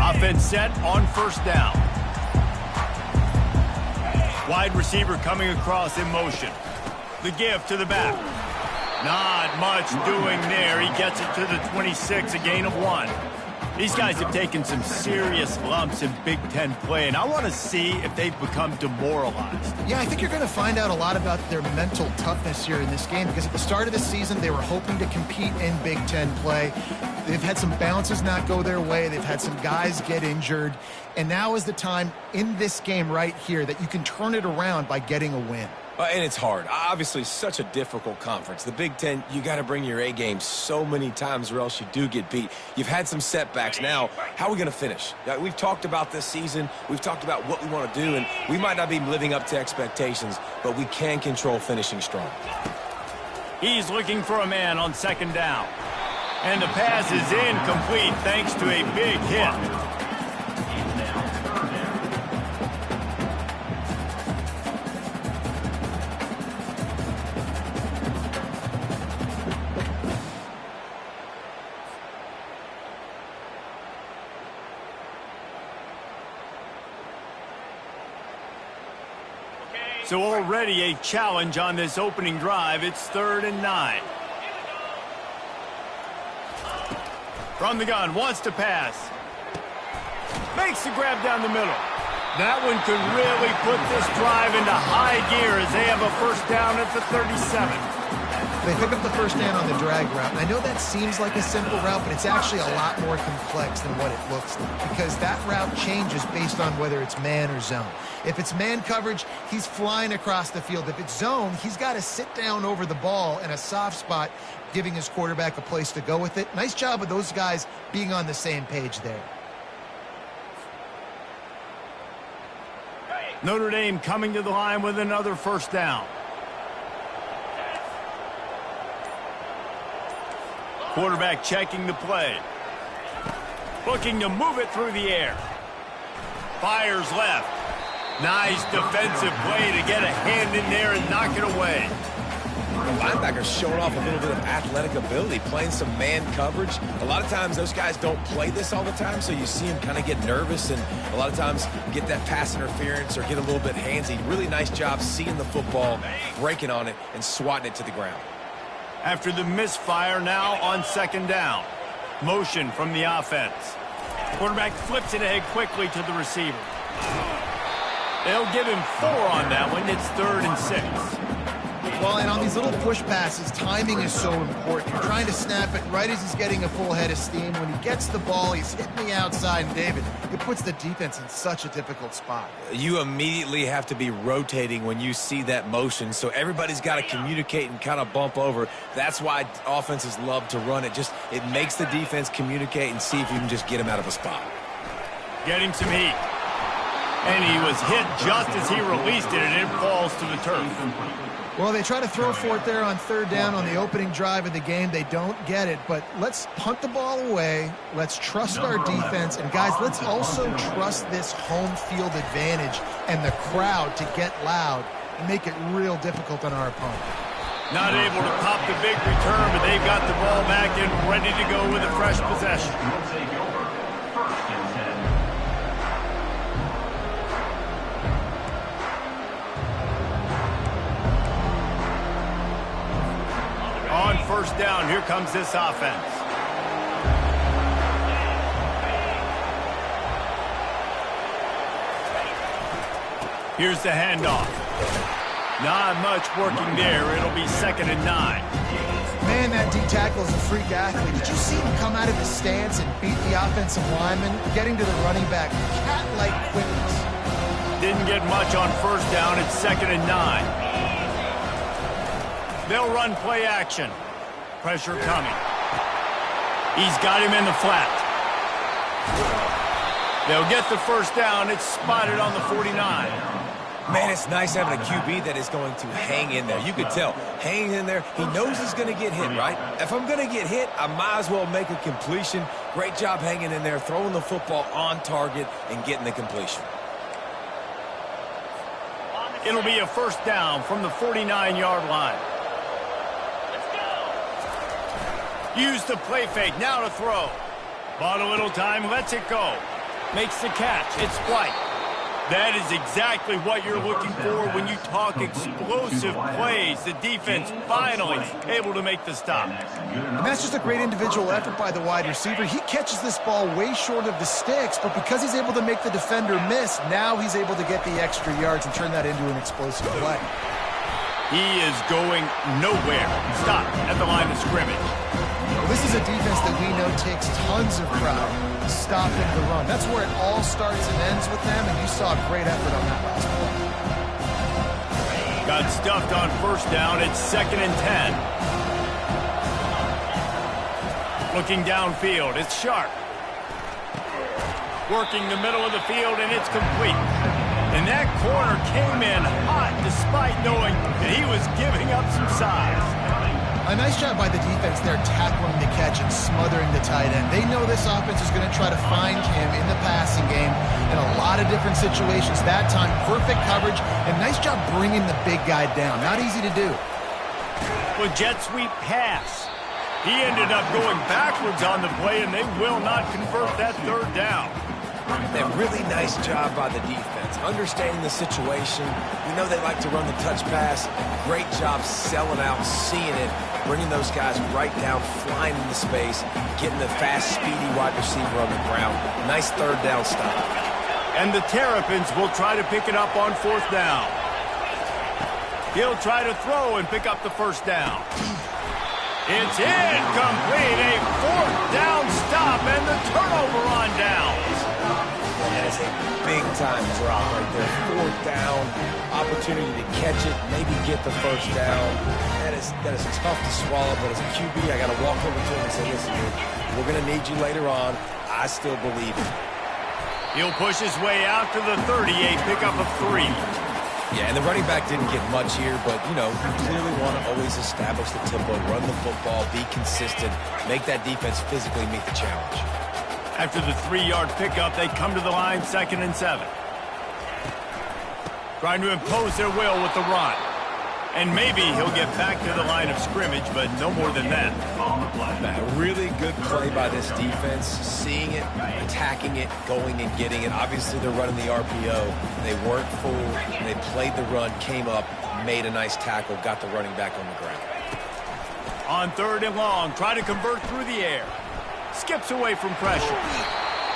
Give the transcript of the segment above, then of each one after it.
Offense set on first down. Wide receiver coming across in motion. The give to the back. Not much doing there. He gets it to the 26, a gain of 1. These guys have taken some serious lumps in Big Ten play, and I want to see if they've become demoralized. Yeah, I think you're going to find out a lot about their mental toughness here in this game, because at the start of the season, they were hoping to compete in Big Ten play. They've had some bounces not go their way. They've had some guys get injured. And now is the time in this game right here that you can turn it around by getting a win. And it's hard. Obviously, such a difficult conference. The Big Ten, you got to bring your A game so many times or else you do get beat. You've had some setbacks. Now, how are we going to finish? We've talked about this season. We've talked about what we want to do, and we might not be living up to expectations, but we can control finishing strong. He's looking for a man on second down. And the pass is incomplete thanks to a big hit. So already a challenge on this opening drive. It's 3rd and 9. From the gun, wants to pass. Makes the grab down the middle. That one could really put this drive into high gear as they have a first down at the 37. They pick up the first down on the drag route. And I know that seems like a simple route, but it's actually a lot more complex than what it looks like, because that route changes based on whether it's man or zone. If it's man coverage, he's flying across the field. If it's zone, he's got to sit down over the ball in a soft spot, giving his quarterback a place to go with it. Nice job of those guys being on the same page there. Notre Dame coming to the line with another first down. Quarterback checking the play. Looking to move it through the air. Fires left. Nice defensive play to get a hand in there and knock it away. The linebacker's showing off a little bit of athletic ability, playing some man coverage. A lot of times those guys don't play this all the time, so you see him kind of get nervous and a lot of times get that pass interference or get a little bit handsy. Really nice job seeing the football, breaking on it, and swatting it to the ground. After the misfire, now on second down. Motion from the offense. Quarterback flips it ahead quickly to the receiver. They'll give him 4 on that one. It's 3rd and 6. Well, and on these little push passes, timing is so important. You're trying to snap it right as he's getting a full head of steam. When he gets the ball, he's hitting the outside, and David, it puts the defense in such a difficult spot. You immediately have to be rotating when you see that motion, so everybody's got to communicate and kind of bump over. That's why offenses love to run it. It makes the defense communicate and see if you can just get him out of a spot. Getting some heat. And he was hit just as he released it, and it falls to the turf. Well, they try to throw for it there on 3rd down on the opening drive of the game. They don't get it, but let's punt the ball away. Let's trust our defense. And, guys, let's also trust this home field advantage and the crowd to get loud and make it real difficult on our opponent. Not able to pop the big return, but they've got the ball back and ready to go with a fresh possession. On first down, here comes this offense. Here's the handoff. Not much working there. It'll be 2nd and 9. Man, that D-tackle is a freak athlete. Did you see him come out of his stance and beat the offensive lineman, getting to the running back? Cat-like quickness. Didn't get much on first down. It's 2nd and 9. They'll run play action. Pressure coming. He's got him in the flat. They'll get the first down. It's spotted on the 49. Man, it's nice having a QB that is going to hang in there. You could tell, hanging in there, he knows he's going to get hit, right? If I'm going to get hit, I might as well make a completion. Great job hanging in there, throwing the football on target and getting the completion. It'll be a first down from the 49-yard line. Use the play fake, now to throw. Bought a little time, lets it go. Makes the catch. It's flight. That is exactly what you're looking for when you talk explosive plays. The defense finally able to make the stop. And that's just a great individual effort by the wide receiver. He catches this ball way short of the sticks, but because he's able to make the defender miss, now he's able to get the extra yards and turn that into an explosive play. He is going nowhere. Stop at the line of scrimmage. Well, this is a defense that we know takes tons of pride stopping the run. That's where it all starts and ends with them, and you saw a great effort on that last play. Got stuffed on first down. It's 2nd and 10. Looking downfield, it's Sharp. Working the middle of the field, and it's complete. And that corner came in hot despite knowing that he was giving up some size. A nice job by the defense there tackling the catch and smothering the tight end. They know this offense is going to try to find him in the passing game in a lot of different situations. That time, perfect coverage, and nice job bringing the big guy down. Not easy to do. With jet sweep pass. He ended up going backwards on the play, and they will not convert that 3rd down. A really nice job by the defense, understanding the situation. We know they like to run the touch pass. Great job selling out, seeing it, bringing those guys right down, flying into space, getting the fast, speedy wide receiver on the ground. Nice 3rd down stop. And the Terrapins will try to pick it up on 4th down. He'll try to throw and pick up the 1st down. It's incomplete. A 4th down stop and the turnover on downs. That is a big-time drop right there. 4th down, opportunity to catch it, maybe get the 1st down. That is tough to swallow, but as a QB, I got to walk over to him and say, listen, dude, we're going to need you later on. I still believe it. He'll push his way out to the 38, pick up a 3. Yeah, and the running back didn't get much here, but, you know, you clearly want to always establish the tempo, run the football, be consistent, make that defense physically meet the challenge. After the 3-yard pickup, they come to the line, 2nd and 7. Trying to impose their will with the run. And maybe he'll get back to the line of scrimmage, but no more than that. A really good play by this defense, seeing it, attacking it, going and getting it. Obviously, they're running the RPO. They weren't fooled. They played the run, came up, made a nice tackle, got the running back on the ground. On 3rd and long, try to convert through the air. Skips away from pressure.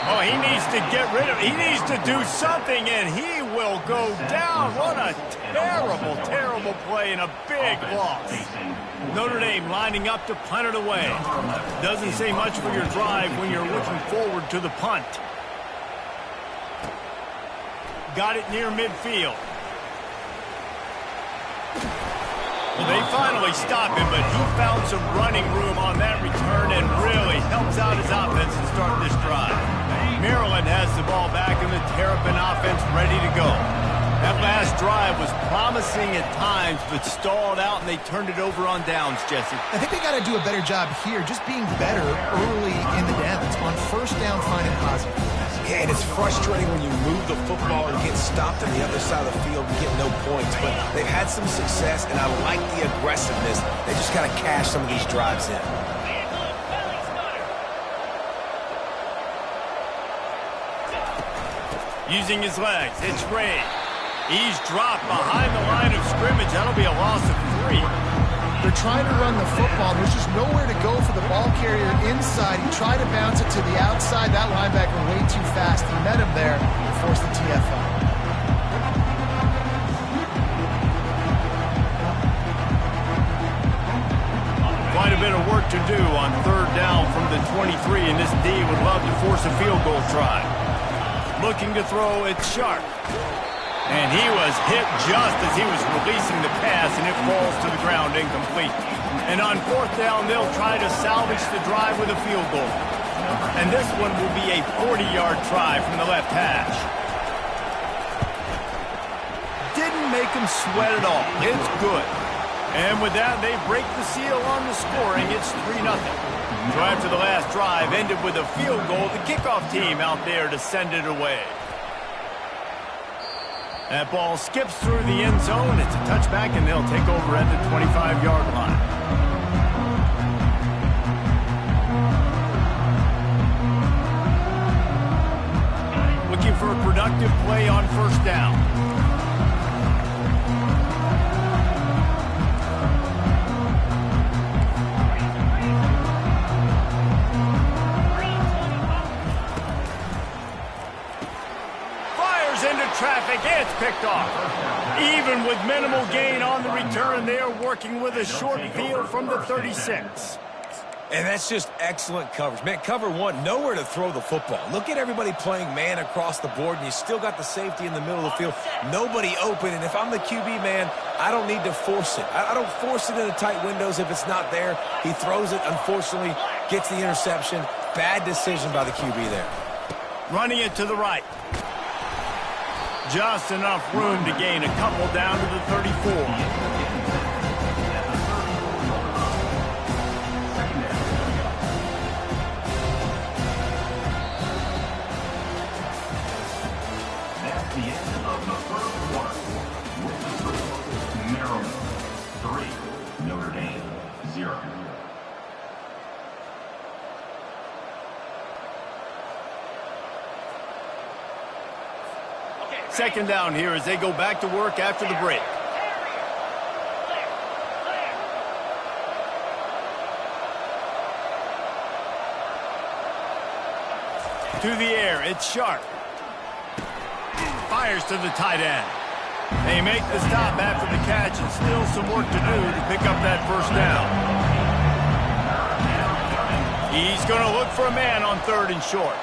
Oh, he needs to get rid of it. He needs to do something, and he will go down. What a terrible, terrible play and a big loss. Notre Dame lining up to punt it away. Doesn't say much for your drive when you're looking forward to the punt. Got it near midfield. Well, they finally stop him, but he found some running room on that return and really helps out his offense to start this drive. Maryland has the ball back and the Terrapin offense ready to go. That last drive was promising at times, but stalled out, and they turned it over on downs, Jesse. I think they got to do a better job here, just being better early in the downs. On 1st down, finding positive. Yeah, and it's frustrating when you move the football and get stopped on the other side of the field and get no points. But they've had some success, and I like the aggressiveness. They just got to cash some of these drives in. Using his legs, it's Ray. He's dropped behind the line of scrimmage. That'll be a loss of 3. They're trying to run the football. There's just nowhere to go for the ball carrier inside. He tried to bounce it to the outside. That linebacker way too fast. He met him there and forced the TFL. Quite a bit of work to do on 3rd down from the 23, and this D would love to force a field goal try. Looking to throw, it's Sharp. And he was hit just as he was releasing the pass, and it falls to the ground incomplete. And on 4th down, they'll try to salvage the drive with a field goal. And this one will be a 40-yard try from the left hash. Didn't make him sweat at all. It's good. And with that, they break the seal on the scoring. It's 3-0. So after the last drive ended with a field goal, the kickoff team out there to send it away. That ball skips through the end zone. It's a touchback, and they'll take over at the 25-yard line. effective play on first down. Fires into traffic. It's picked off. Even with minimal gain on the return, they are working with a short field from the 36. And that's just excellent coverage. Man, cover one, nowhere to throw the football. Look at everybody playing man across the board, and you still got the safety in the middle of the field. Nobody open, and if I'm the QB, man, I don't need to force it. I don't force it into tight windows if it's not there. He throws it, unfortunately, gets the interception. Bad decision by the QB there. Running it to the right. Just enough room to gain a couple down to the 34. Second down here as they go back to work after the break. To the air, it's Sharp. Fires to the tight end. They make the stop after the catch, and still some work to do to pick up that first down. He's going to look for a man on third and short.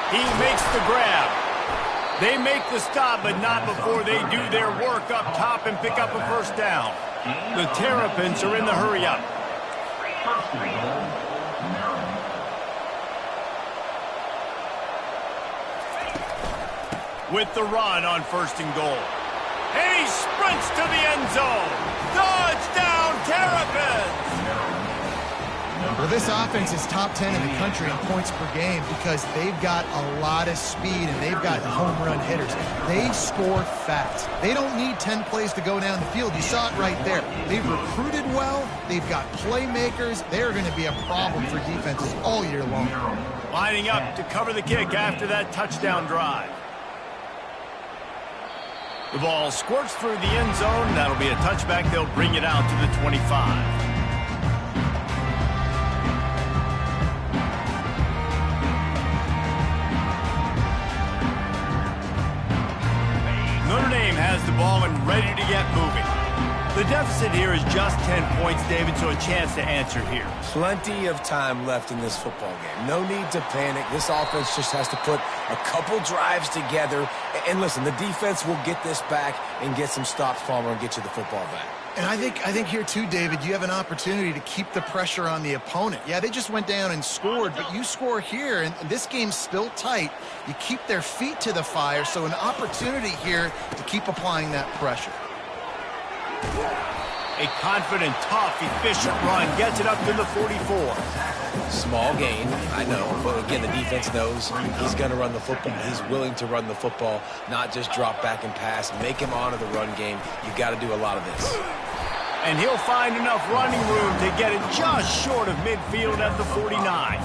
He makes the grab. They make the stop, but not before they do their work up top and pick up a first down. The Terrapins are in the hurry-up. With the run on first and goal. And he sprints to the end zone. Touchdown, Terrapins! Well, this offense is top 10 in the country in points per game because they've got a lot of speed and they've got home run hitters. They score fast. They don't need 10 plays to go down the field. You saw it right there. They've recruited well. They've got playmakers. They're going to be a problem for defenses all year long. Lining up to cover the kick after that touchdown drive. The ball squirts through the end zone. That'll be a touchback. They'll bring it out to the 25. Notre Dame has the ball and ready to get moving. The deficit here is just 10 points, David, so a chance to answer here. Plenty of time left in this football game. No need to panic. This offense just has to put a couple drives together. And listen, the defense will get this back and get some stops, Palmer, and get you the football back. And I think here too, David, you have an opportunity to keep the pressure on the opponent. Yeah, they just went down and scored, but you score here, and this game's still tight. You keep their feet to the fire, so an opportunity here to keep applying that pressure. A confident, tough, efficient run gets it up to the 44. Small gain, I know, but again, the defense knows he's going to run the football. He's willing to run the football, not just drop back and pass, make him honor the run game. You got to do a lot of this. And he'll find enough running room to get it just short of midfield at the 49.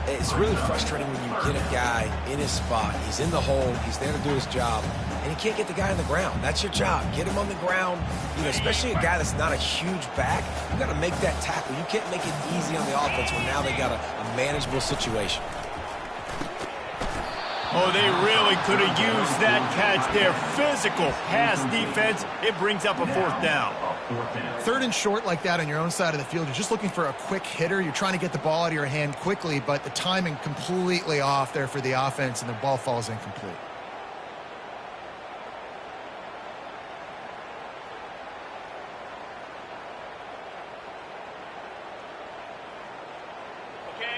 It's really frustrating when you get a guy in his spot. He's in the hole. He's there to do his job. And you can't get the guy on the ground. That's your job. Get him on the ground. You know, especially a guy that's not a huge back. You got to make that tackle. You can't make it easy on the offense when now they got a manageable situation. Oh, they really could have used that catch there. Physical pass defense. It brings up a fourth down. Third and short like that on your own side of the field, you're just looking for a quick hitter. You're trying to get the ball out of your hand quickly, but the timing completely off there for the offense, and the ball falls incomplete.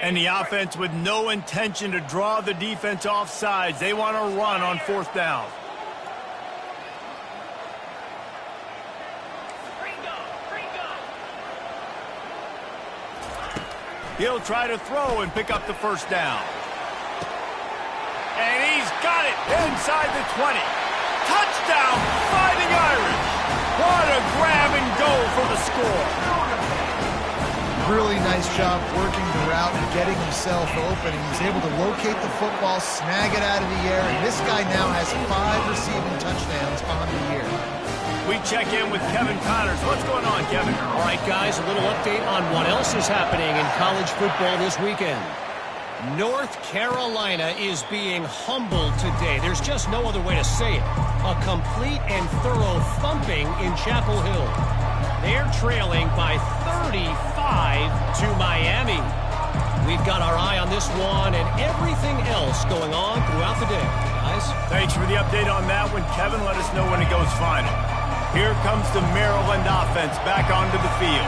And the offense with no intention to draw the defense off sides. They want to run on fourth down. He'll try to throw and pick up the first down. And he's got it inside the 20. Touchdown, Fighting Irish. What a grab and go for the score. really nice job working the route and getting himself open. He was able to locate the football, snag it out of the air, and this guy now has 5 receiving touchdowns on the year. We check in with Kevin Connors. What's going on, Kevin? All right, guys, a little update on what else is happening in college football this weekend. North Carolina is being humbled today. There's just no other way to say it. A complete and thorough thumping in Chapel Hill. They're trailing by 35 to Miami. We've got our eye on this one and everything else going on throughout the day, guys. Thanks for the update on that one, Kevin. Let us know when it goes final. Here comes the Maryland offense back onto the field.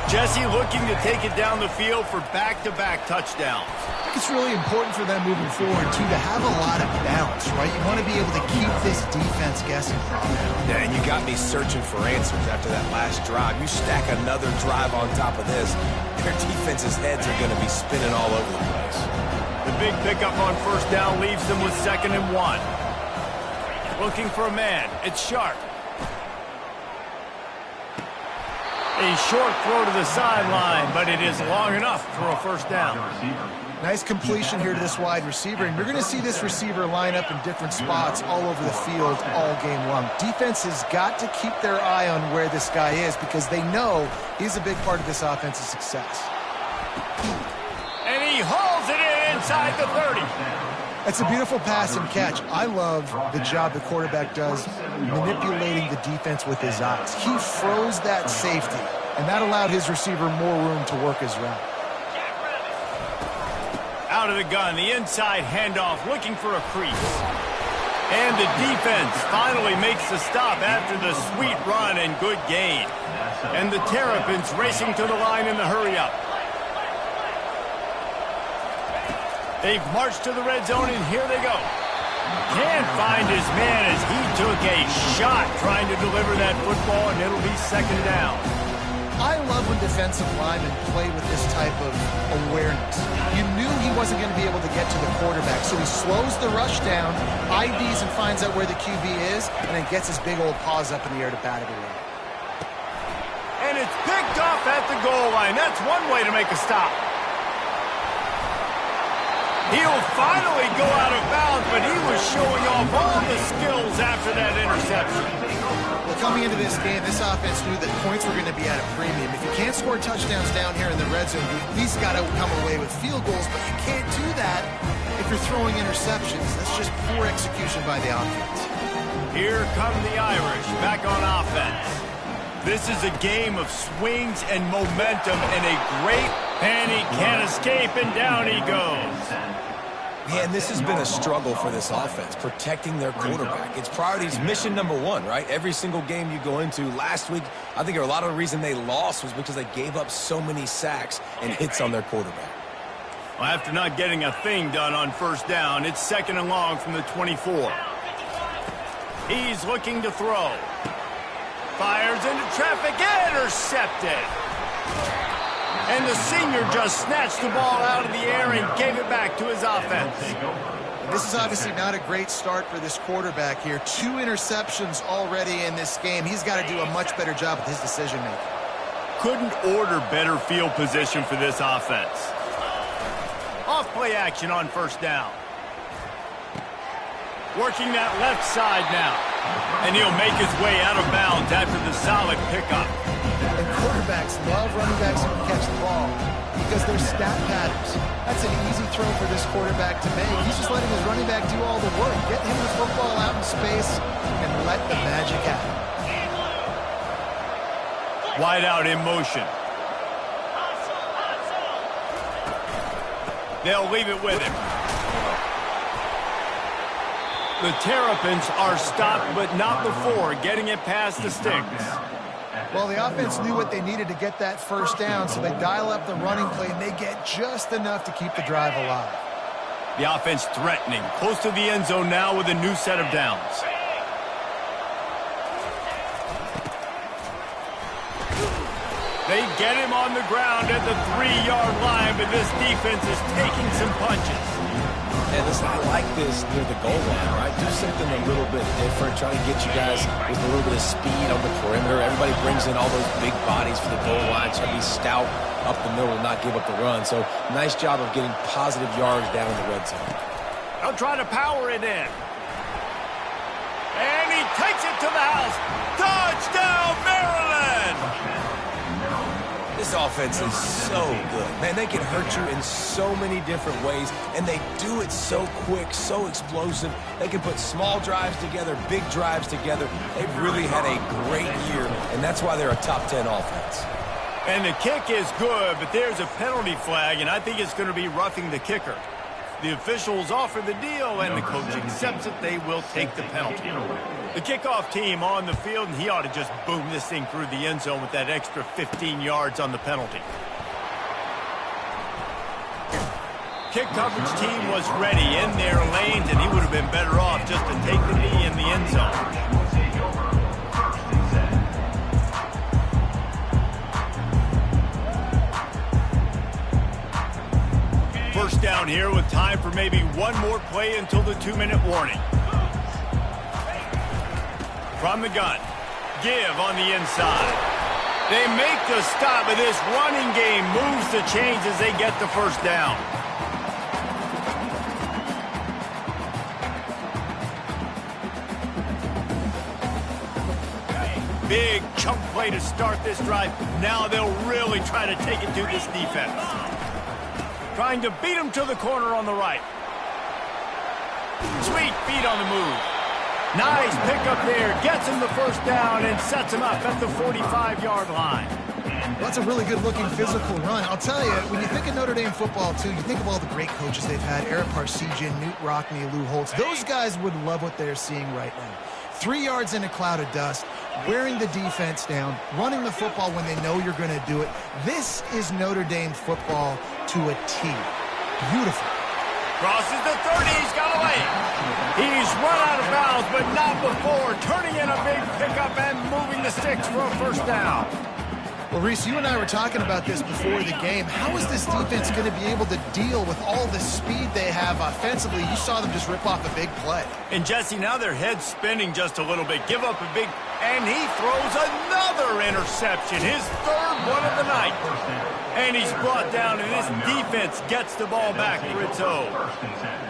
Jesse looking to take it down the field for back-to-back touchdowns. I think it's really important for them moving forward, too, to have a lot of balance, right? You want to be able to keep this defense guessing. Yeah, and you got me searching for answers after that last drive. You stack another drive on top of this, their defense's heads are going to be spinning all over the place. The big pickup on first down leaves them with 2nd and 1. Looking for a man. It's Sharp. A short throw to the sideline, but it is long enough for a first down. Nice completion here to this wide receiver, and you're going to see this receiver line up in different spots all over the field all game long. Defense has got to keep their eye on where this guy is because they know he's a big part of this offense's success. And he hauls it in inside the 30. That's a beautiful pass and catch. I love the job the quarterback does manipulating the defense with his eyes. He froze that safety, and that allowed his receiver more room to work his route. Out of the gun, the inside handoff, looking for a crease. And the defense finally makes the stop after the sweet run and good gain. And the Terrapins racing to the line in the hurry-up. They've marched to the red zone, and here they go. Can't find his man as he took a shot trying to deliver that football, and it'll be 2nd down. I love when defensive linemen play with this type of awareness. You knew he wasn't going to be able to get to the quarterback, so he slows the rush down, IDs and finds out where the QB is, and then gets his big old paws up in the air to bat it away. And it's picked off at the goal line. That's one way to make a stop. He'll finally go out of bounds, but he was showing off all the skills after that interception. Well, coming into this game, this offense knew that points were going to be at a premium. If you can't score touchdowns down here in the red zone, you at least got to come away with field goals, but you can't do that if you're throwing interceptions. That's just poor execution by the offense. Here come the Irish back on offense. This is a game of swings and momentum, and a great and he can't escape, and down he goes. Man, this has been a struggle for this offense, protecting their quarterback. It's priorities mission number 1, right? Every single game you go into. Last week, I think a lot of the reason they lost was because they gave up so many sacks and hits on their quarterback. Well, after not getting a thing done on first down, it's 2nd and long from the 24. He's looking to throw. Fires into traffic, intercepted. And the senior just snatched the ball out of the air and gave it back to his offense. And this is obviously not a great start for this quarterback here. 2 interceptions already in this game. He's got to do a much better job with his decision-making. Couldn't order better field position for this offense. Off-play action on first down. Working that left side now. And he'll make his way out of bounds after the solid pickup. And quarterbacks love running backs who can catch the ball because they're stat patterns. That's an easy throw for this quarterback to make. He's just letting his running back do all the work. Get him the football out in space and let the magic happen. Wide out in motion. They'll leave it with him. The Terrapins are stopped, but not before getting it past the sticks. Well, the offense knew what they needed to get that first down, so they dial up the running play, and they get just enough to keep the drive alive. The offense threatening, close to the end zone now with a new set of downs. They get him on the ground at the 3-yard line, but this defense is taking some punches. And listen, I like this near the goal line, right? Do something a little bit different. Try to get you guys with a little bit of speed on the perimeter. Everybody brings in all those big bodies for the goal line. Try to be stout up the middle and not give up the run. So nice job of getting positive yards down in the red zone. They'll try to power it in. And he takes it to the house. Touchdown, Maryland! This offense is so good. Man, they can hurt you in so many different ways, and they do it so quick, so explosive. They can put small drives together, big drives together. They've really had a great year, and that's why they're a top 10 offense. And the kick is good, but there's a penalty flag, and I think it's going to be roughing the kicker. The officials offer the deal, and the coach accepts it. They will take the penalty. The kickoff team on the field, and he ought to just boom this thing through the end zone with that extra 15 yards on the penalty. Kick coverage team was ready in their lanes, and he would have been better off just to take the knee in the end zone. First down here with time for maybe one more play until the 2-minute warning. From the gun, give on the inside. They make the stop, but this running game moves the chains as they get the first down. Big chunk play to start this drive. Now they'll really try to take it to this defense. Trying to beat him to the corner on the right. Sweet feet on the move. Nice pickup there. Gets him the first down and sets him up at the 45-yard line. Well, that's a really good-looking physical run. I'll tell you, when you think of Notre Dame football, too, you think of all the great coaches they've had, Eric Parsegian, Newt Rockne, Lou Holtz. Those guys would love what they're seeing right now. 3 yards in a cloud of dust, wearing the defense down, running the football when they know you're going to do it. This is Notre Dame football to a T. Beautiful. Crosses the 30. He's got away. He's run out of bounds, but not before turning in a big pickup and moving the sticks for a first down. Well, Reese, you and I were talking about this before the game. How is this defense going to be able to deal with all the speed they have offensively? You saw them just rip off a big play. And, Jesse, now their head's spinning just a little bit. Give up a big, and he throws another interception, his third one of the night. And he's brought down, and this defense gets the ball back for its own.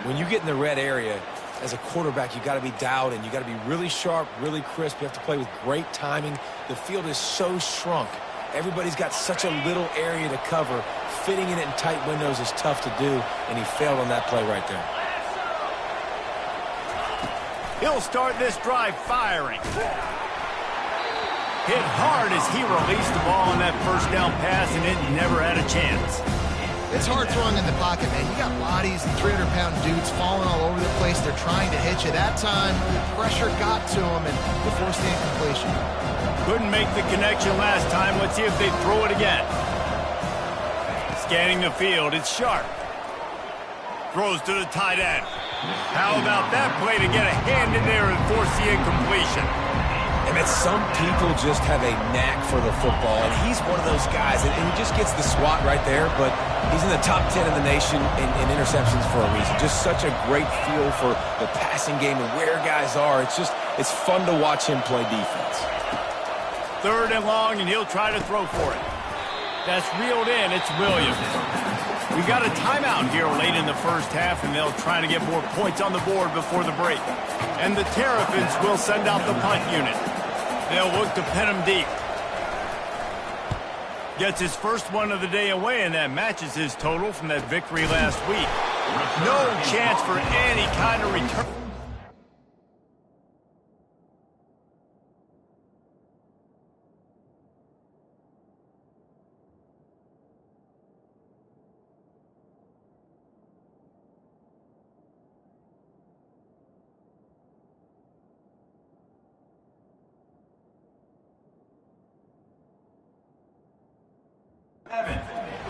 When you get in the red area, as a quarterback, you got to be dialed in. You got to be really sharp, really crisp. You have to play with great timing. The field is so shrunk. Everybody's got such a little area to cover. Fitting in it in tight windows is tough to do, and he failed on that play right there. He'll start this drive firing. Hit hard as he released the ball on that first down pass, and it never had a chance. It's hard throwing in the pocket, man. You got bodies and 300-pound dudes falling all over the place. They're trying to hit you. That time, pressure got to him, and the forced the incompletion. Couldn't make the connection last time. Let's see if they throw it again. Scanning the field, it's Sharp. Throws to the tight end. How about that play to get a hand in there and force the incompletion? And that some people just have a knack for the football, and he's one of those guys, and he just gets the swat right there, but he's in the top 10 in the nation in interceptions for a reason. Just such a great feel for the passing game and where guys are. It's fun to watch him play defense. Third and long, and he'll try to throw for it. That's reeled in. It's Williams. We got a timeout here late in the first half, and they'll try to get more points on the board before the break. And the Terrapins will send out the punt unit. They'll look to pin him deep. Gets his first one of the day away, and that matches his total from that victory last week. No chance for any kind of return.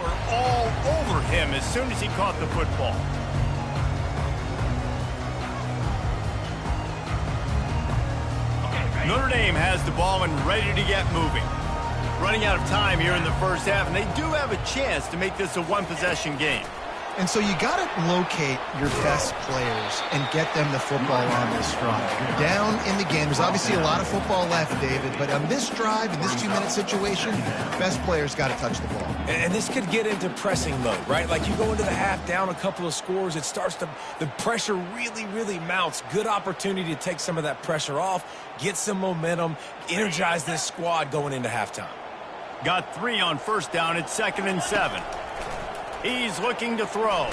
Were all over him as soon as he caught the football. Notre Dame has the ball and ready to get moving. Running out of time here in the first half, and they do have a chance to make this a one-possession game. And so you got to locate your best players and get them the football on this drive. You're down in the game. There's obviously a lot of football left, David, but on this drive, in this 2-minute situation, best players got to touch the ball. And this could get into pressing mode, right? Like you go into the half down a couple of scores, it starts to, the pressure really, really mounts. Good opportunity to take some of that pressure off, get some momentum, energize this squad going into halftime. Got 3 on first down. It's 2nd and 7. He's looking to throw.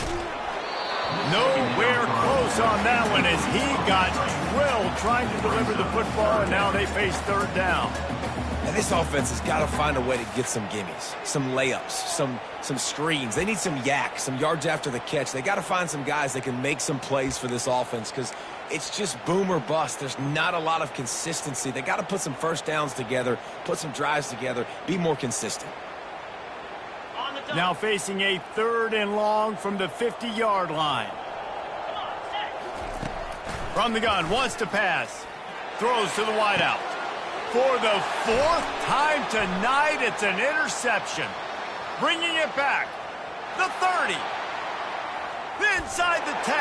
Nowhere close on that one as he got drilled trying to deliver the football, and now they face 3rd down. And this offense has got to find a way to get some gimmies, some layups, some screens. They need some yak, some yards after the catch. They got to find some guys that can make some plays for this offense because it's just boom or bust. There's not a lot of consistency. They got to put some first downs together, put some drives together, be more consistent. Now facing a 3rd and long from the 50-yard line. From the gun, wants to pass. Throws to the wideout. For the 4th time tonight, it's an interception. Bringing it back. The 30. Inside the 10.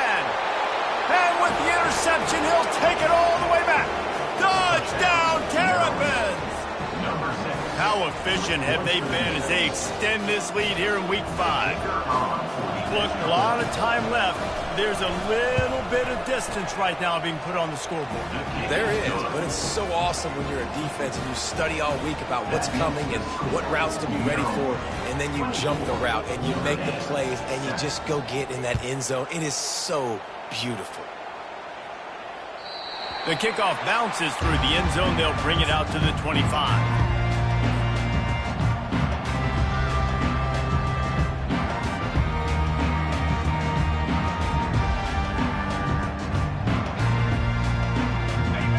And with the interception, he'll take it all the way back. Touchdown, Terrapins! How efficient have they been as they extend this lead here in Week 5? Look, a lot of time left. There's a little bit of distance right now being put on the scoreboard. There is, but it's so awesome when you're a defense and you study all week about what's coming and what routes to be ready for, and then you jump the route and you make the plays and you just go get in that end zone. It is so beautiful. The kickoff bounces through the end zone. They'll bring it out to the 25.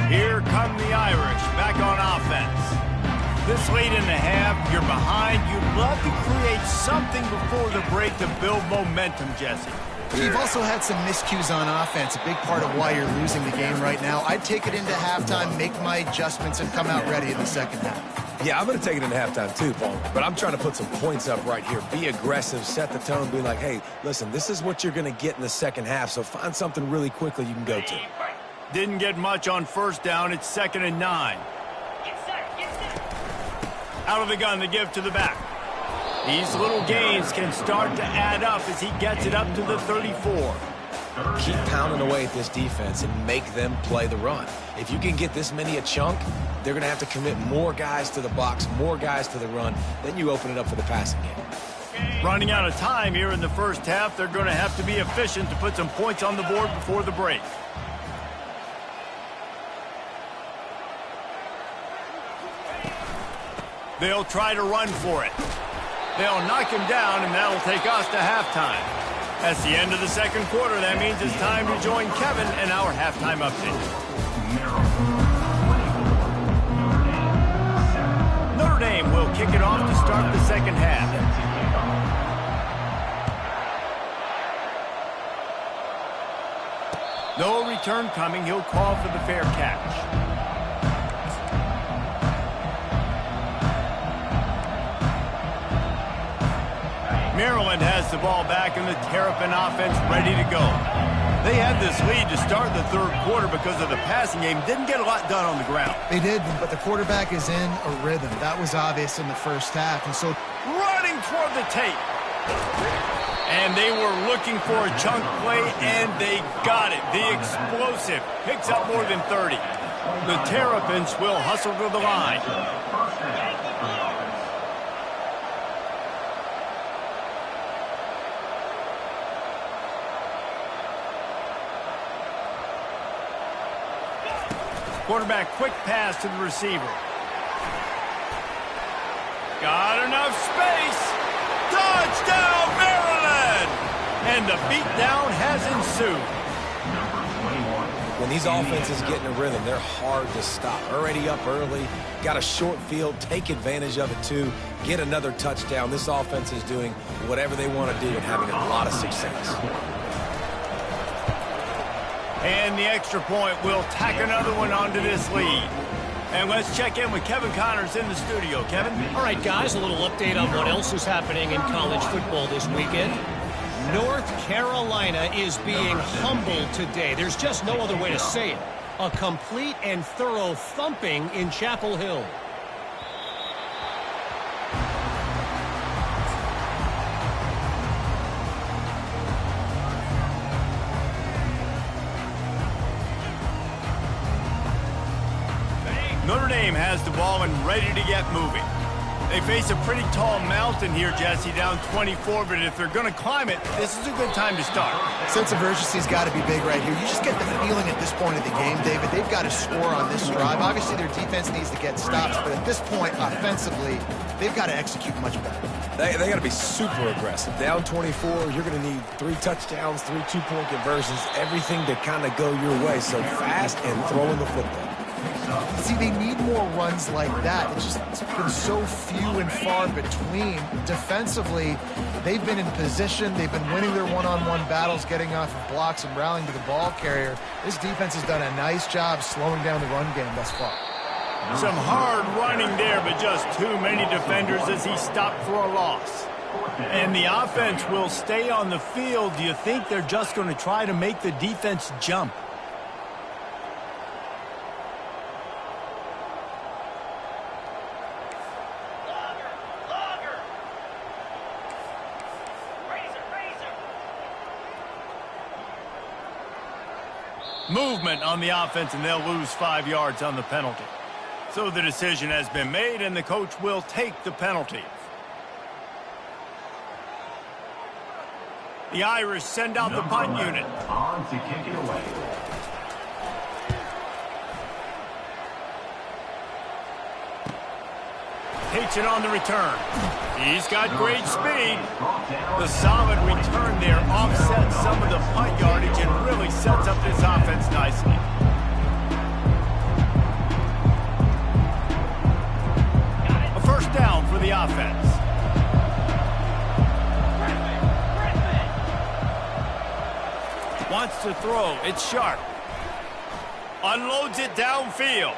Here come the Irish back on offense. This late in the half, you're behind. You'd love to create something before the break to build momentum, Jesse. You've also had some miscues on offense, a big part of why you're losing the game right now. I'd take it into halftime, make my adjustments, and come out ready in the second half. Yeah, I'm going to take it into halftime too, Paul. But I'm trying to put some points up right here. Be aggressive, set the tone, be like, hey, listen, this is what you're going to get in the second half, so find something really quickly you can go to. Didn't get much on first down. It's 2nd and 9. Out of the gun, the give to the back. These little gains can start to add up as he gets it up to the 34. Keep pounding away at this defense and make them play the run. If you can get this many a chunk, they're going to have to commit more guys to the box, more guys to the run. Then you open it up for the passing game. Running out of time here in the first half, they're going to have to be efficient to put some points on the board before the break. They'll try to run for it. They'll knock him down, and that'll take us to halftime. That's the end of the second quarter. That means it's time to join Kevin in our halftime update. Notre Dame will kick it off to start the second half. No return coming. He'll call for the fair catch. Maryland has the ball back, and the Terrapin offense ready to go. They had this lead to start the third quarter because of the passing game. Didn't get a lot done on the ground. They did, but the quarterback is in a rhythm. That was obvious in the first half, and so running toward the tape. And they were looking for a chunk play, and they got it. The explosive picks up more than 30. The Terrapins will hustle to the line. Quarterback, quick pass to the receiver. Got enough space. Touchdown, Maryland! And the beatdown has ensued. When these offenses get in a rhythm, they're hard to stop. Already up early, got a short field, take advantage of it too, get another touchdown. This offense is doing whatever they want to do and having a lot of success. And the extra point will tack another one onto this lead. And let's check in with Kevin Connors in the studio. Kevin? All right, guys, a little update on what else is happening in college football this weekend. North Carolina is being humbled today. There's just no other way to say it. A complete and thorough thumping in Chapel Hill. Notre Dame has the ball and ready to get moving. They face a pretty tall mountain here, Jesse, down 24, but if they're going to climb it, this is a good time to start. Sense of urgency's got to be big right here. You just get the feeling at this point of the game, David, they've got to score on this drive. Obviously, their defense needs to get stops, but at this point, offensively, they've got to execute much better. They got to be super aggressive. Down 24, you're going to need 3 touchdowns, 3 two-point conversions, everything to kind of go your way. So fast and throwing the football. See, they need more runs like that. It's been so few and far between. Defensively, they've been in position. They've been winning their one-on-one battles, getting off of blocks and rallying to the ball carrier. This defense has done a nice job slowing down the run game thus far. Some hard running there, but just too many defenders as he stopped for a loss. And the offense will stay on the field. Do you think they're just going to try to make the defense jump? Movement on the offense, and they'll lose 5 yards on the penalty. So the decision has been made, and the coach will take the penalty. The Irish send out the punt unit. On to kick it away. Takes it on the return. He's got great speed. The solid return there offsets some of the punt yardage and really sets up this offense nicely. A first down for the offense. Wants to throw. It's sharp. Unloads it downfield.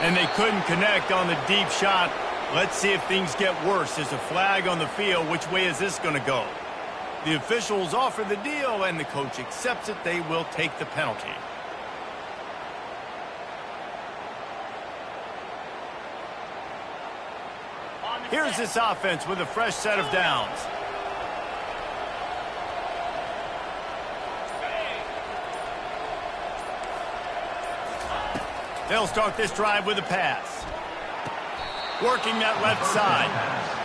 And they couldn't connect on the deep shot. Let's see if things get worse. There's a flag on the field. Which way is this going to go? The officials offer the deal, and the coach accepts it. They will take the penalty. Here's this offense with a fresh set of downs. They'll start this drive with a pass. Working that left side.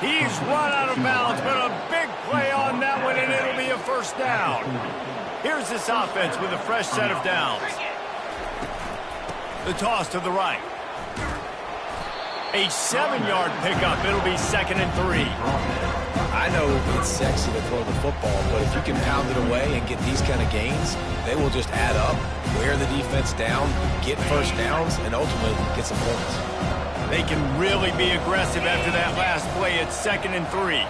He's run out of bounds, but a big play on that one, and it'll be a first down. Here's this offense with a fresh set of downs. The toss to the right. A 7-yard pickup. It'll be 2nd and 3. I know it's sexy to throw the football, but if you can pound it away and get these kind of gains, they will just add up, wear the defense down, get first downs, and ultimately get some points. They can really be aggressive after that last play. It's 2nd and 3.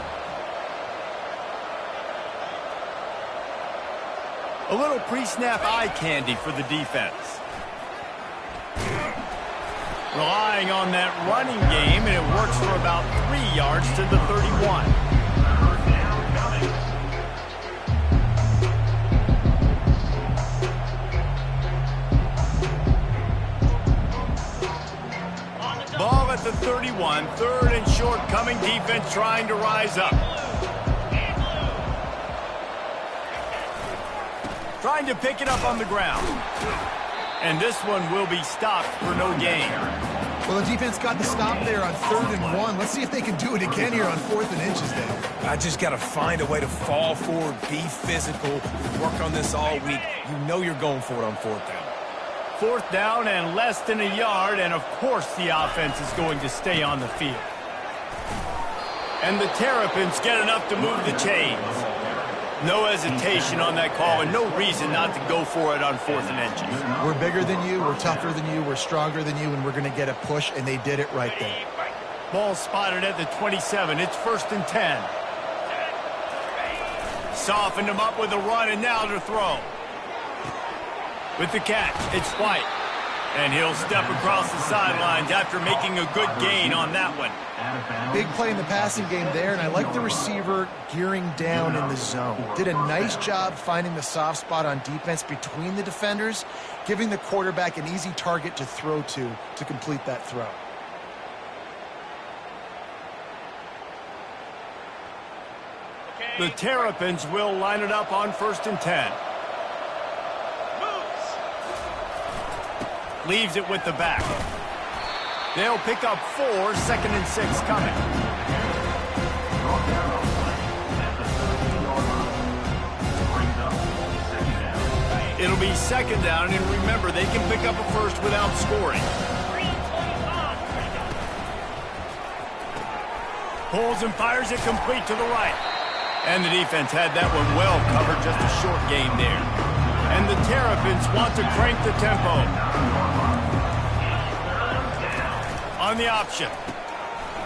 A little pre-snap eye candy for the defense. Relying on that running game, and it works for about 3 yards to the 31. Ball at the 31, 3rd and short, coming defense trying to rise up. Trying to pick it up on the ground. And this one will be stopped for no gain. Well, the defense got the stop there on 3rd and 1. Let's see if they can do it again here on 4th and inches, Dave. I just got to find a way to fall forward, be physical, work on this all week. You know you're going for it on 4th down. 4th down and less than a yard, and of course the offense is going to stay on the field. And the Terrapins get enough to move the chains. No hesitation on that call, and no reason not to go for it on 4th and inches. We're bigger than you, we're tougher than you, we're stronger than you, and we're going to get a push, and they did it right there. Ball spotted at the 27. It's 1st and 10. Softened him up with a run, and now to throw. With the catch, it's White. And he'll step across the sidelines after making a good gain on that one. Big play in the passing game there, and I like the receiver gearing down in the zone. Did a nice job finding the soft spot on defense between the defenders, giving the quarterback an easy target to throw to complete that throw. The Terrapins will line it up on 1st and 10. Leaves it with the back. They'll pick up 4, 2nd and 6 coming. It'll be 2nd down, and remember, they can pick up a first without scoring. Pulls and fires it complete to the right. And the defense had that one well covered, just a short gain there. And the Terrapins want to crank the tempo. On the option.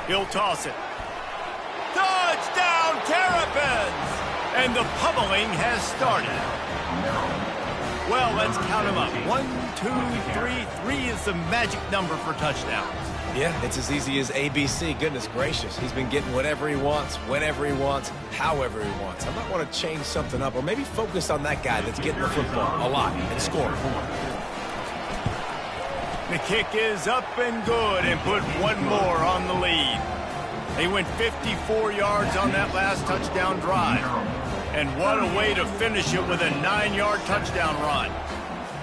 He'll toss it. Touchdown, Terrapins! And the pummeling has started. Well, let's count them up. 1, 2, 3. 3 is the magic number for touchdowns. Yeah, it's as easy as ABC. Goodness gracious. He's been getting whatever he wants, whenever he wants, however he wants. I might want to change something up or maybe focus on that guy that's getting the football a lot and scoring. The kick is up and good and put one more on the lead. They went 54 yards on that last touchdown drive. And what a way to finish it with a 9-yard touchdown run.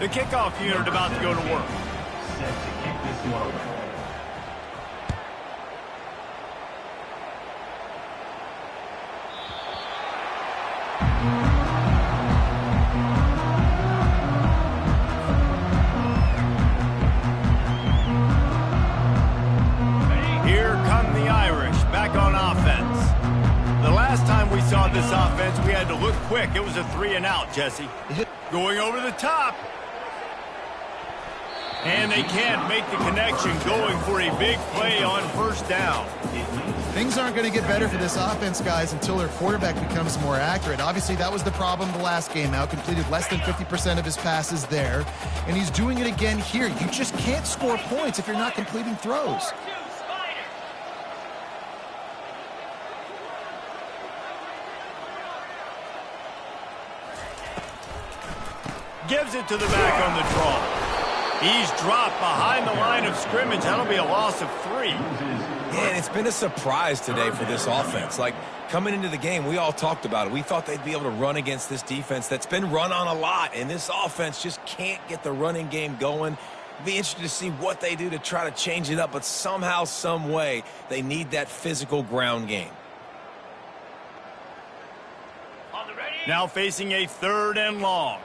The kickoff unit about to go to work. This offense, we had to look quick. It was a 3-and-out, Jesse. Going over the top. And they can't make the connection, going for a big play on 1st down. Things aren't going to get better for this offense, guys, until their quarterback becomes more accurate. Obviously, that was the problem the last game out. Completed less than 50% of his passes there. And he's doing it again here. You just can't score points if you're not completing throws. Gives it to the back on the draw. He's dropped behind the line of scrimmage. That'll be a loss of 3. Yeah, and it's been a surprise today for this offense. Like, coming into the game, we all talked about it. We thought they'd be able to run against this defense that's been run on a lot, and this offense just can't get the running game going. Be interested to see what they do to try to change it up, but somehow, some way, they need that physical ground game. Now facing a 3rd and long.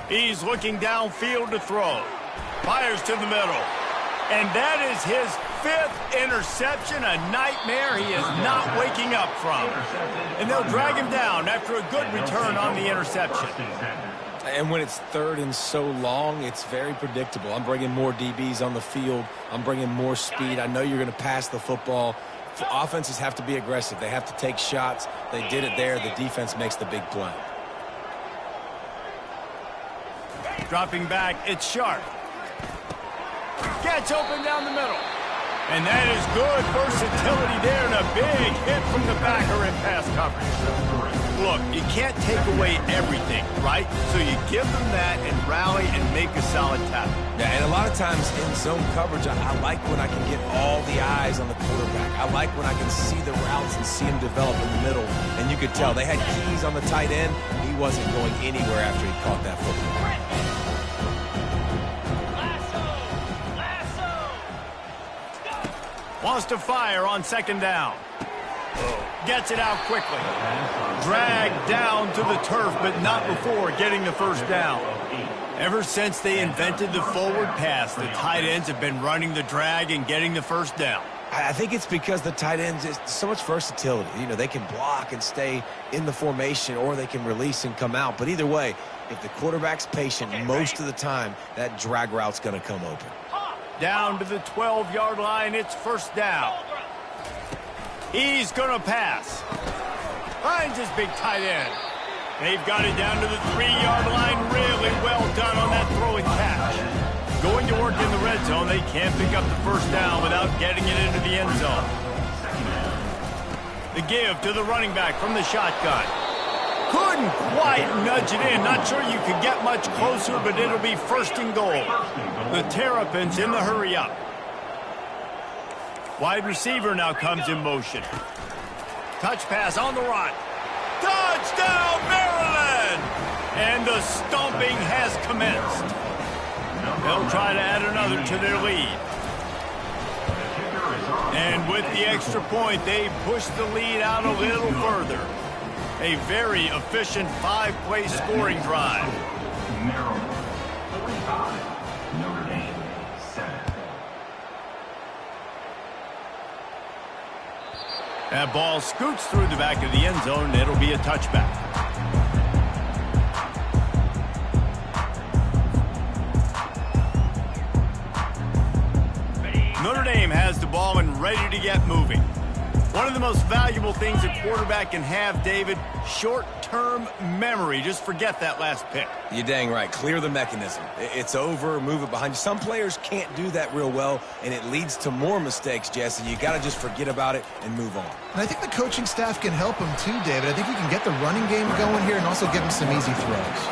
He's looking downfield to throw. Fires to the middle. And that is his 5th interception, a nightmare he is not waking up from. And they'll drag him down after a good return on the interception. And when it's 3rd and so long, it's very predictable. I'm bringing more DBs on the field. I'm bringing more speed. I know you're going to pass the football. Offenses have to be aggressive. They have to take shots. They did it there. The defense makes the big play. Dropping back, it's Sharp. Gets open down the middle. And that is good versatility there and a big hit from the backer in pass coverage. Look, you can't take away everything, right? So you give them that and rally and make a solid tackle. Yeah, and a lot of times in zone coverage, I like when I can get all the eyes on the quarterback. I like when I can see the routes and see them develop in the middle. And you could tell they had keys on the tight end. He wasn't going anywhere after he caught that football. Wants to fire on 2nd down. Gets it out quickly. Dragged down to the turf, but not before getting the 1st down. Ever since they invented the forward pass, the tight ends have been running the drag and getting the 1st down. I think it's because the tight ends is so much versatility. You know, they can block and stay in the formation, or they can release and come out. But either way, if the quarterback's patient most of the time, that drag route's going to come open. Down to the 12-yard line, it's 1st down. He's going to pass. Finds his big tight end. They've got it down to the 3-yard line. Really well done on that throw and catch. Going to work in the red zone, they can't pick up the first down without getting it into the end zone. The give to the running back from the shotgun. Couldn't quite nudge it in. Not sure you could get much closer, but it'll be first and goal. The Terrapins in the hurry up. Wide receiver now comes in motion. Touch pass on the run. Touchdown, Maryland! And the stomping has commenced. They'll try to add another to their lead. And with the extra point, they push the lead out a little further. A very efficient 5-play scoring drive. Maryland 45, Notre Dame 7. That ball scoots through the back of the end zone, and it'll be a touchback. Notre Dame has the ball and ready to get moving. One of the most valuable things a quarterback can have, David, short-term memory. Just forget that last pick. You're dang right. Clear the mechanism. It's over, move it behind you. Some players can't do that real well, and it leads to more mistakes, Jesse. You got to just forget about it and move on. And I think the coaching staff can help him too, David. I think you can get the running game going here and also give him some easy throws.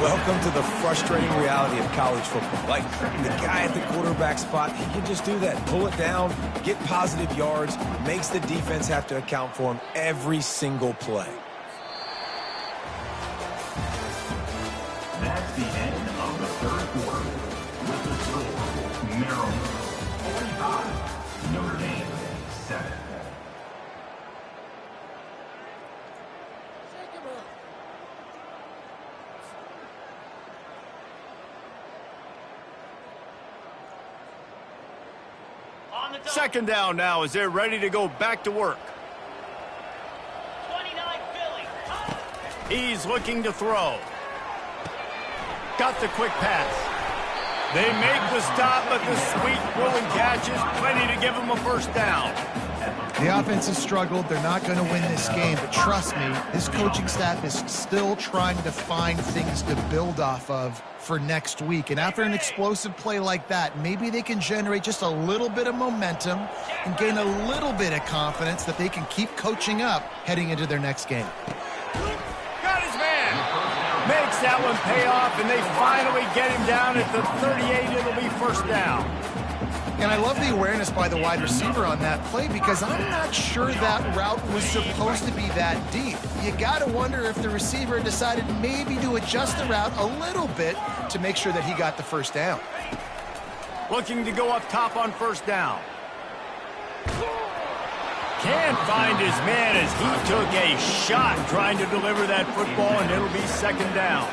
Welcome to the frustrating reality of college football. Like, the guy at the quarterback spot, he can just do that. Pull it down, get positive yards, makes the defense have to account for him every single play. That's the end of the third quarter. With the score, Maryland 45, Notre Dame 7. Second down now as they're ready to go back to work. 29 Philly. He's looking to throw. Got the quick pass. They make the stop, but the sweet throw and catch is plenty to give them a first down. The offense has struggled. They're not going to win this game, but trust me, this coaching staff is still trying to find things to build off of for next week. And after an explosive play like that, maybe they can generate just a little bit of momentum and gain a little bit of confidence that they can keep coaching up heading into their next game. Got his man. Makes that one pay off, and they finally get him down at the 38. It'll be first down. And I love the awareness by the wide receiver on that play because I'm not sure that route was supposed to be that deep. You got to wonder if the receiver decided maybe to adjust the route a little bit to make sure that he got the first down. Looking to go up top on first down. Can't find his man as he took a shot trying to deliver that football, and it'll be second down.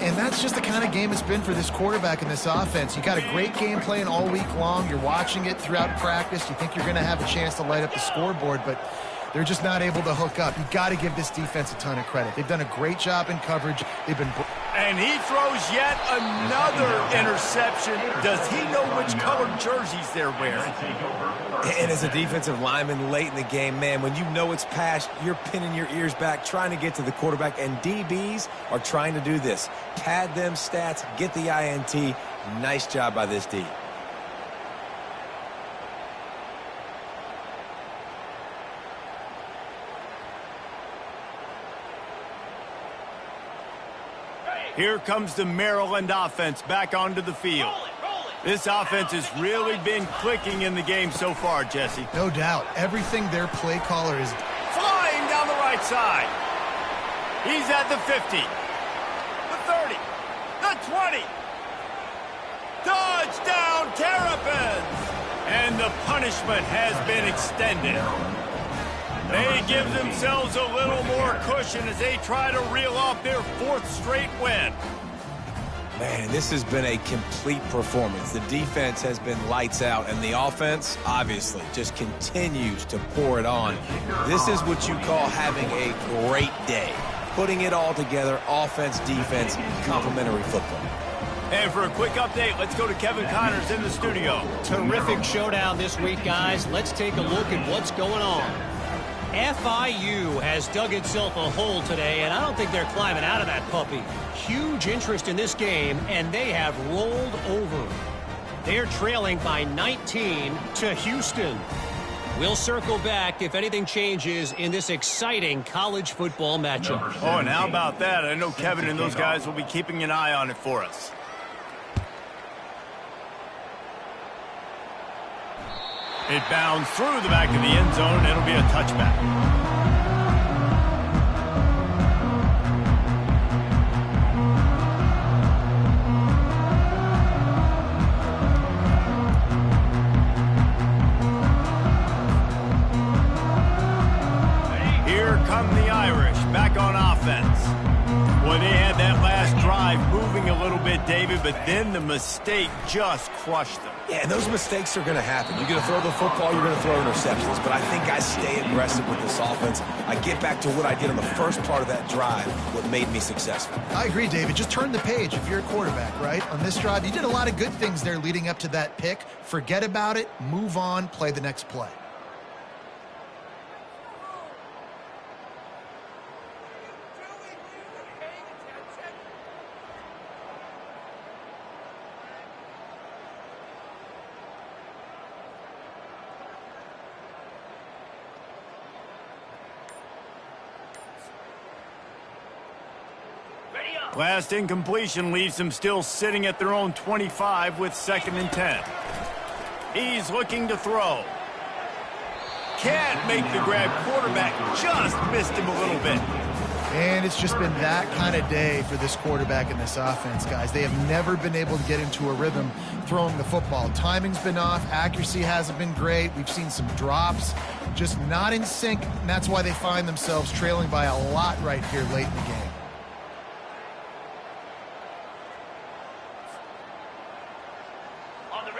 And that's just the kind of game it's been for this quarterback in this offense. You got a great game plan all week long. You're watching it throughout practice. You think you're going to have a chance to light up the scoreboard, but they're just not able to hook up. You got to give this defense a ton of credit. They've done a great job in coverage. They've been... And he throws yet another interception. Does he know which colored jerseys they're wearing? And as a defensive lineman late in the game, man, when you know it's past, you're pinning your ears back, trying to get to the quarterback, and DBs are trying to do this. Pad them stats, get the INT. Nice job by this D. Here comes the Maryland offense back onto the field. This offense has really been clicking in the game so far, Jesse. No doubt. Everything their play caller is... Flying down the right side. He's at the 50. The 30. The 20. Touchdown, Terrapins! And the punishment has been extended. They give themselves a little more cushion as they try to reel off their fourth straight win. Man, this has been a complete performance. The defense has been lights out, and the offense, obviously, just continues to pour it on. This is what you call having a great day. Putting it all together, offense, defense, complementary football. And for a quick update, let's go to Kevin Connors in the studio. Terrific showdown this week, guys. Let's take a look at what's going on. FIU has dug itself a hole today, and I don't think they're climbing out of that puppy. Huge interest in this game, and they have rolled over. They're trailing by 19 to Houston. We'll circle back if anything changes in this exciting college football matchup. Oh, and how about that? I know Kevin and those guys will be keeping an eye on it for us. It bounds through the back of the end zone, and it'll be a touchback. Here come the Irish, back on offense. Well, they had that last drive moving a little bit, David, but then the mistake just crushed them. Yeah, and those mistakes are going to happen. You're going to throw the football, you're going to throw interceptions. But I think I stay aggressive with this offense. I get back to what I did on the first part of that drive, what made me successful. I agree, David. Just turn the page if you're a quarterback, right? On this drive, you did a lot of good things there leading up to that pick. Forget about it, move on, play the next play. Last incompletion leaves them still sitting at their own 25 with 2nd and 10. He's looking to throw. Can't make the grab. Quarterback just missed him a little bit. And it's just been that kind of day for this quarterback and this offense, guys. They have never been able to get into a rhythm throwing the football. Timing's been off. Accuracy hasn't been great. We've seen some drops. Just not in sync, and that's why they find themselves trailing by a lot right here late in the game.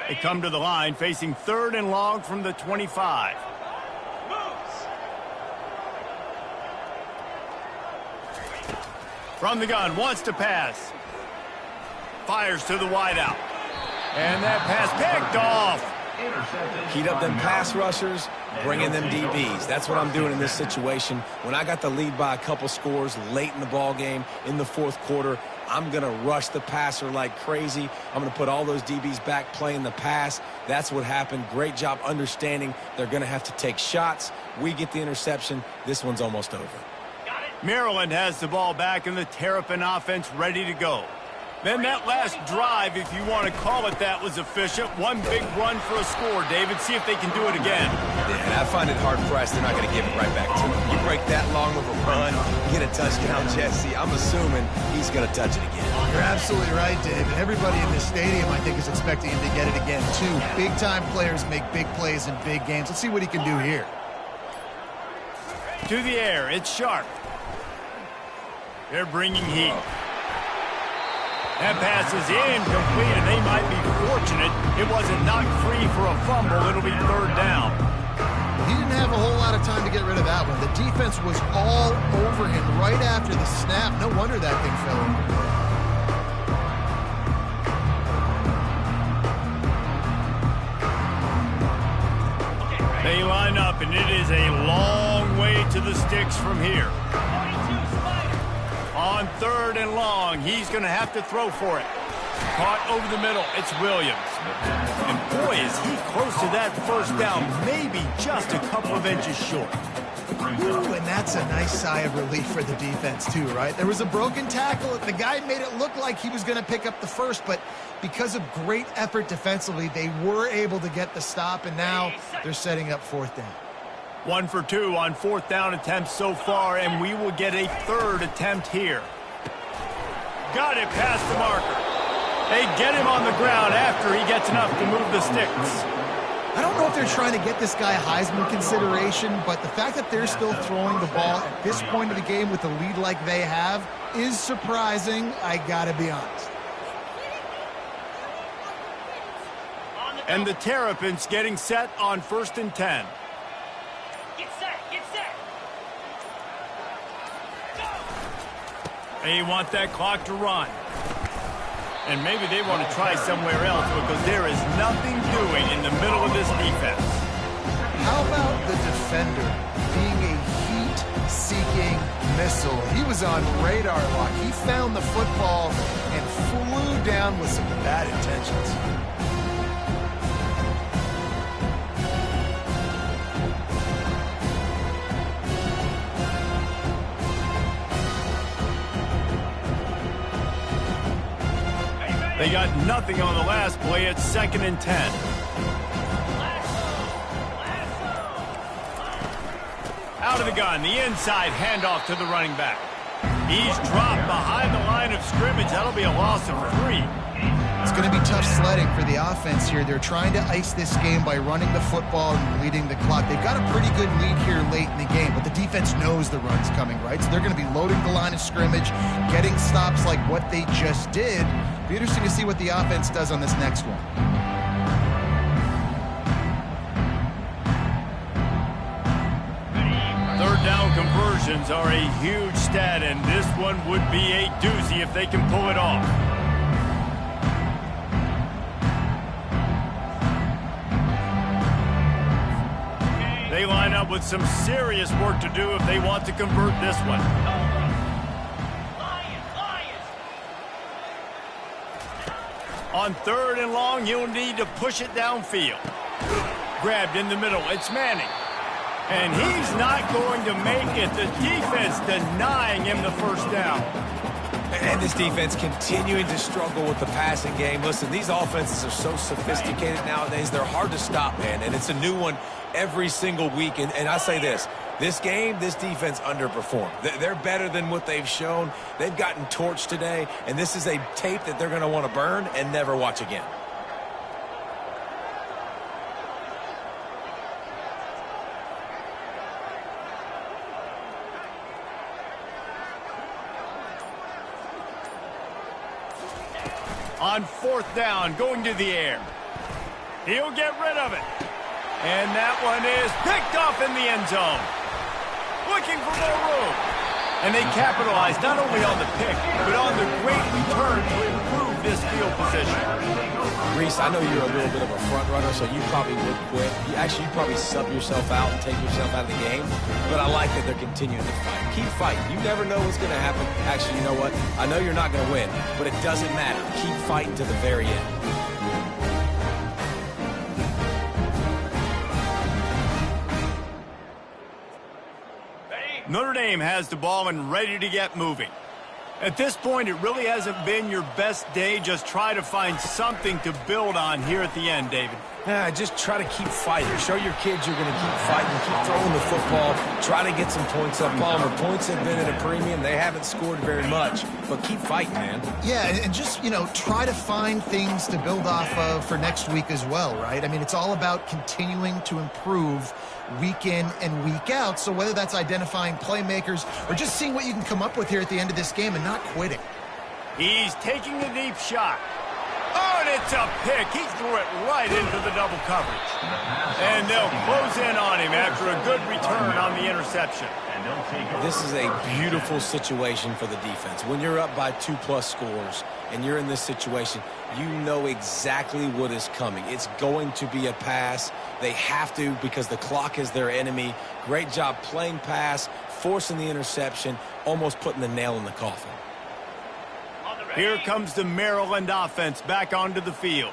They come to the line facing 3rd and long from the 25. From the gun, wants to pass. Fires to the wideout. And that pass picked off. Heat up them pass rushers, bring in them DBs. That's what I'm doing in this situation. When I got the lead by a couple scores late in the ball game, in the 4th quarter, I'm going to rush the passer like crazy. I'm going to put all those DBs back playing the pass. That's what happened. Great job understanding they're going to have to take shots. We get the interception. This one's almost over. Maryland has the ball back and the Terrapin offense ready to go. Then that last drive, if you want to call it that, was efficient. One big run for a score. David, see if they can do it again. Yeah, and I find it hard-pressed. They're not going to give it right back to him. You break that long of a run, get a touchdown, Jesse. I'm assuming he's going to touch it again. You're absolutely right, David. Everybody in this stadium, I think, is expecting him to get it again, too. Big-time players make big plays in big games. Let's see what he can do here. To the air, it's Sharp. They're bringing heat. That pass is incomplete, and they might be fortunate it wasn't knocked free for a fumble. It'll be 3rd down. He didn't have a whole lot of time to get rid of that one. The defense was all over him right after the snap. No wonder that thing fell over. They line up, and it is a long way to the sticks from here. On 3rd and long, he's going to have to throw for it. Caught over the middle, it's Williams. And boy, is he close to that 1st down, maybe just a couple of inches short. Ooh, and that's a nice sigh of relief for the defense, too, right? There was a broken tackle. The guy made it look like he was going to pick up the first, but because of great effort defensively, they were able to get the stop, and now they're setting up 4th down. 1 for 2 on 4th down attempts so far, and we will get a 3rd attempt here. Got it past the marker. They get him on the ground after he gets enough to move the sticks. I don't know if they're trying to get this guy Heisman consideration, but the fact that they're still throwing the ball at this point of the game with the lead like they have is surprising, I gotta be honest. And the Terrapins getting set on 1st and 10. Get set, get set. They want that clock to run. And maybe they want to try somewhere else because there is nothing doing in the middle of this defense. How about the defender being a seeking missile. He was on radar lock. He found the football and flew down with some bad intentions. They got nothing on the last play. It's 2nd and 10. Out of the gun, the inside handoff to the running back. He's dropped behind the line of scrimmage. That'll be a loss of 3. It's going to be tough sledding for the offense here. They're trying to ice this game by running the football and bleeding the clock. They've got a pretty good lead here late in the game, but the defense knows the run's coming, right? So they're going to be loading the line of scrimmage, getting stops like what they just did. Be interesting to see what the offense does on this next one. Third down conversions are a huge stat, and this one would be a doozy if they can pull it off. They line up with some serious work to do if they want to convert this one. On 3rd and long, you'll need to push it downfield. Grabbed in the middle. It's Manning. And he's not going to make it. The defense denying him the first down. And this defense continuing to struggle with the passing game. Listen, these offenses are so sophisticated nowadays. They're hard to stop, man. And it's a new one every single week. And I say this game, this defense underperformed. They're better than what they've shown. They've gotten torched today. And this is a tape that they're going to want to burn and never watch again. On 4th down, going to the air. He'll get rid of it. And that one is picked off in the end zone. Looking for more room. And they capitalize not only on the pick, but on the great return to improve this field position. Reese, I know you're a little bit of a front runner, so you probably would quit. You'd probably sub yourself out and take yourself out of the game. But I like that they're continuing to fight. Keep fighting. You never know what's going to happen. Actually, you know what? I know you're not going to win, but it doesn't matter. Keep fighting to the very end. Notre Dame has the ball and ready to get moving. At this point, it really hasn't been your best day. Just try to find something to build on here at the end, David. Just try to keep fighting. Show your kids you're going to keep fighting. Keep throwing the football. Try to get some points up. Palmer, points have been at a premium. They haven't scored very much, but keep fighting, man. Yeah, and just, try to find things to build off of for next week as well, right? I mean, it's all about continuing to improve week in and week out. So whether that's identifying playmakers or just seeing what you can come up with here at the end of this game and not quitting. He's taking a deep shot. Oh, and it's a pick. He threw it right into the double coverage. And they'll close in on him after a good return on the interception. This is a beautiful situation for the defense. When you're up by 2+ scores and you're in this situation, you know exactly what is coming. It's going to be a pass. They have to because the clock is their enemy. Great job playing pass, forcing the interception, almost putting the nail in the coffin. Here comes the Maryland offense back onto the field.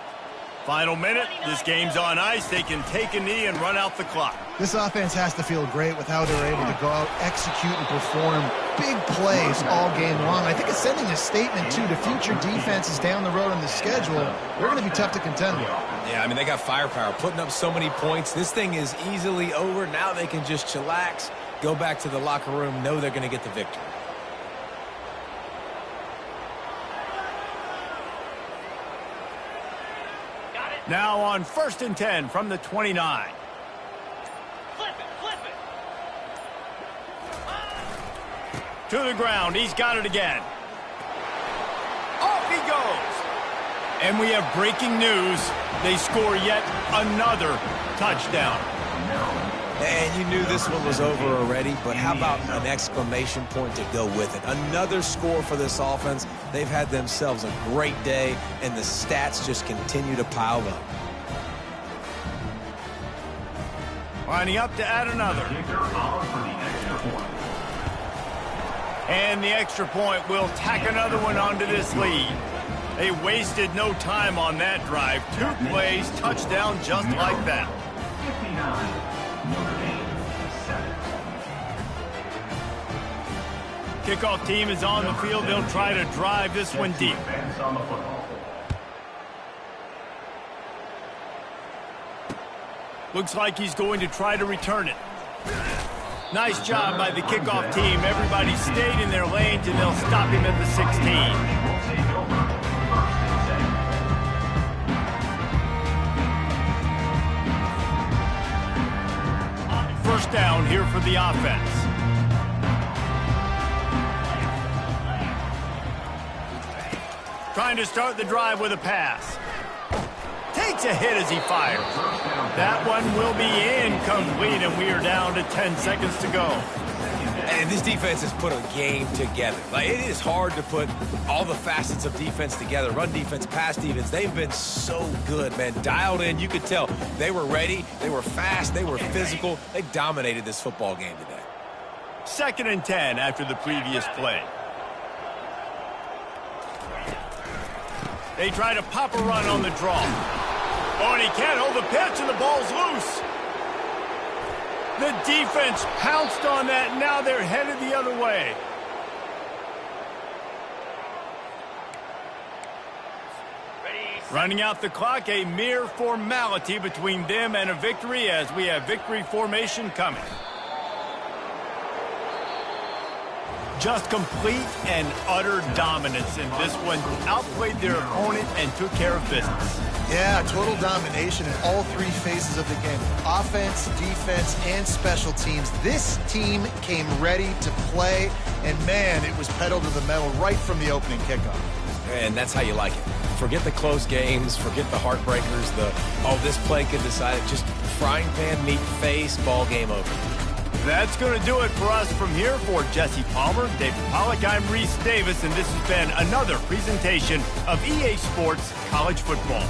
Final minute, this game's on ice. They can take a knee and run out the clock. This offense has to feel great with how they're able to go out, execute, and perform big plays all game long. I think it's sending a statement, too, to future defenses down the road on the schedule. They're going to be tough to contend with. Yeah, I mean, they got firepower, putting up so many points. This thing is easily over. Now they can just chillax, go back to the locker room, know they're going to get the victory. Now on 1st and 10 from the 29. Flip it. To the ground. He's got it again. Off he goes. And we have breaking news. They score yet another touchdown. And you knew this one was over already, but how about an exclamation point to go with it? Another score for this offense. They've had themselves a great day, and the stats just continue to pile up. Lining up to add another. And the extra point will tack another one onto this lead. They wasted no time on that drive. 2 plays, touchdown just like that. 59, Notre Dame, 7. Kickoff team is on the field. They'll try to drive this one deep. Advance on the football. Looks like he's going to try to return it. Nice job by the kickoff team. Everybody stayed in their lanes, and they'll stop him at the 16. First down here for the offense. Trying to start the drive with a pass. Takes a hit as he fires. That one will be incomplete, and we are down to 10 seconds to go. And this defense has put a game together. Like, it is hard to put all the facets of defense together. Run defense, pass defense. They've been so good, man. Dialed in. You could tell they were ready. They were fast. They were physical. They dominated this football game today. 2nd and 10 after the previous play. They try to pop a run on the draw. Oh, and he can't hold the pitch, and the ball's loose. The defense pounced on that. Now they're headed the other way. Running out the clock, a mere formality between them and a victory as we have victory formation coming. Just complete and utter dominance in this one. Outplayed their opponent and took care of business. Yeah, total domination in all 3 phases of the game. Offense, defense, and special teams. This team came ready to play, and man, it was pedal to the metal right from the opening kickoff. And that's how you like it. Forget the close games, forget the heartbreakers, this play could decide it. Just frying pan, meet face, ball game over. That's going to do it for us from here. For Jesse Palmer, David Pollack, I'm Reese Davis, and this has been another presentation of EA Sports College Football.